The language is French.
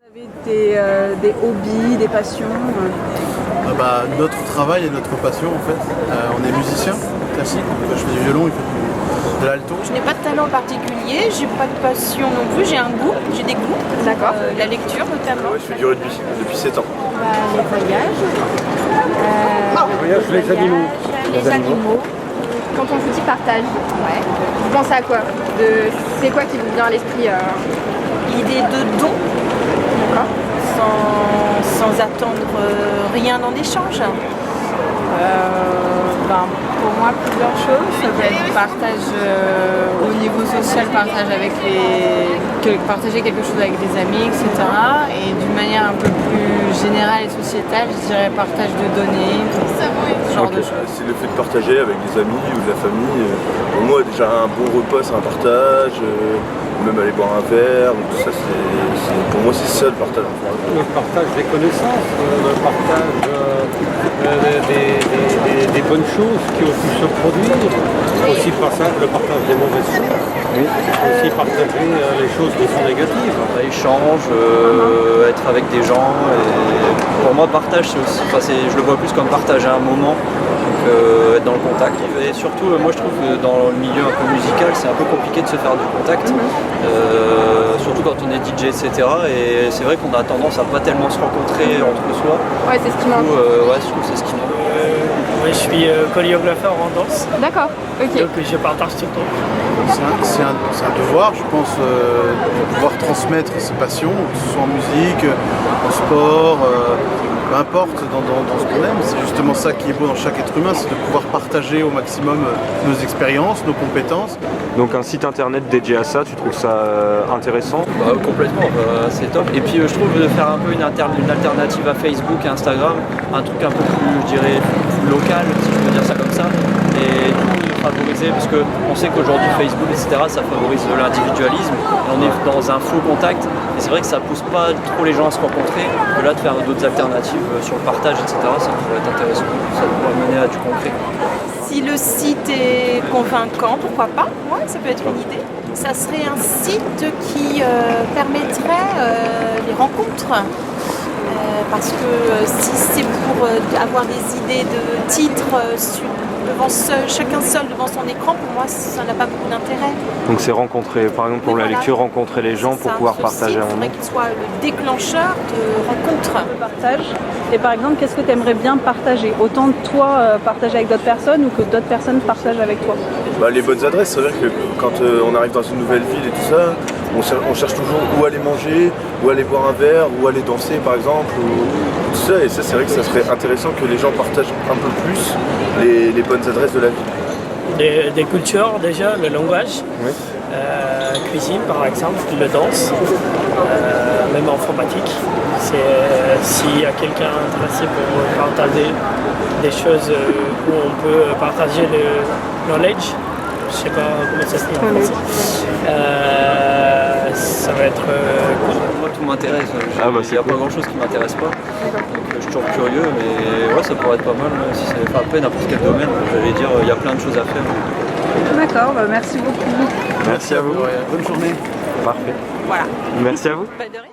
Vous avez des hobbies, des passions Notre travail et notre passion en fait. On est musicien classique, donc je fais du violon, il fait de l'alto. Je n'ai pas de talent particulier, j'ai pas de passion non plus, j'ai un goût, j'ai des goûts. D'accord. La lecture notamment. Ouais, je fais du rugby depuis 7 ans. Les voyages. Les animaux. Les animaux. Quand on vous dit partage, vous pensez à quoi? C'est quoi qui vous vient à l'esprit? L'idée de don, D'accord. sans attendre rien en échange. Pour moi, plusieurs choses. Ça peut être partage au niveau social, partager quelque chose avec des amis, etc. Et d'une manière un peu plus générale et sociétale, je dirais partage de données, ce genre de choses. C'est le fait de partager avec des amis ou de la famille. Pour moi, déjà un bon repas, c'est un partage. Même aller boire un verre, tout ça, pour moi, c'est ça le partage. Le partage des connaissances, le partage des bonnes choses qui ont pu se produire, aussi le partage des mauvaises choses, aussi partager les choses qui sont négatives. Échange, être avec des gens. Et pour moi, partage, c'est aussi, je le vois plus comme partager un moment, donc être dans le contact. Et surtout, moi je trouve que dans le milieu un peu musical, c'est un peu compliqué de se faire du contact, surtout quand on est DJ, etc. Et c'est vrai qu'on a tendance à pas tellement se rencontrer entre soi. Ouais, c'est ce qui manque. Je trouve que c'est ce qui manque. Je suis chorégraphe en danse, D'accord, ok. donc je partage tout le temps. C'est un devoir, je pense, de pouvoir transmettre ses passions, que ce soit en musique, en sport, peu importe dans ce qu'on aime. C'est justement ça qui est beau dans chaque être humain, c'est de pouvoir partager au maximum nos expériences, nos compétences. Donc un site internet dédié à ça, tu trouves ça intéressant? Complètement, c'est top. Et puis je trouve de faire un peu une alternative à Facebook et Instagram, un truc un peu plus, je dirais, local, si je peux dire ça comme ça. Et du coup de favoriser, parce qu'on sait qu'aujourd'hui Facebook, etc., ça favorise de l'individualisme. On est dans un faux contact, et c'est vrai que ça pousse pas trop les gens à se rencontrer. Que là, de faire d'autres alternatives sur le partage, etc., ça pourrait être intéressant. Ça pourrait mener à du concret. Si le site est convaincant, pourquoi pas? Ouais, ça peut être une idée. Ça serait un site qui permettrait les rencontres. Parce que si c'est pour avoir des idées de titres chacun seul devant son écran, pour moi ça n'a pas beaucoup d'intérêt. Donc c'est rencontrer, par exemple pour la lecture, rencontrer les gens pour pouvoir partager un moment. Il faudrait qu'il soit le déclencheur de rencontres. Partage. Et par exemple, qu'est-ce que tu aimerais bien partager? Autant de toi partager avec d'autres personnes ou que d'autres personnes partagent avec toi? Les bonnes adresses, c'est vrai que quand on arrive dans une nouvelle ville et tout ça, on cherche toujours où aller manger, où aller boire un verre, où aller danser par exemple, ou tout ça. Et ça, c'est vrai que ça serait intéressant que les gens partagent un peu plus les bonnes adresses de la ville. Des cultures déjà, le langage, cuisine par exemple, le danse, même informatique. S'il y a quelqu'un intéressé pour partager des choses où on peut partager le knowledge, je sais pas comment ça se dit en français, ça va être cool. Moi tout m'intéresse, il n'y a pas grand chose qui m'intéresse pas, donc je suis toujours curieux, mais ouais, ça pourrait être pas mal, si c'est après n'importe quel domaine, j'allais dire il y a plein de choses à faire. D'accord, merci beaucoup. Merci à vous. Bonne journée. Parfait. Voilà. Merci à vous. Pas de rien.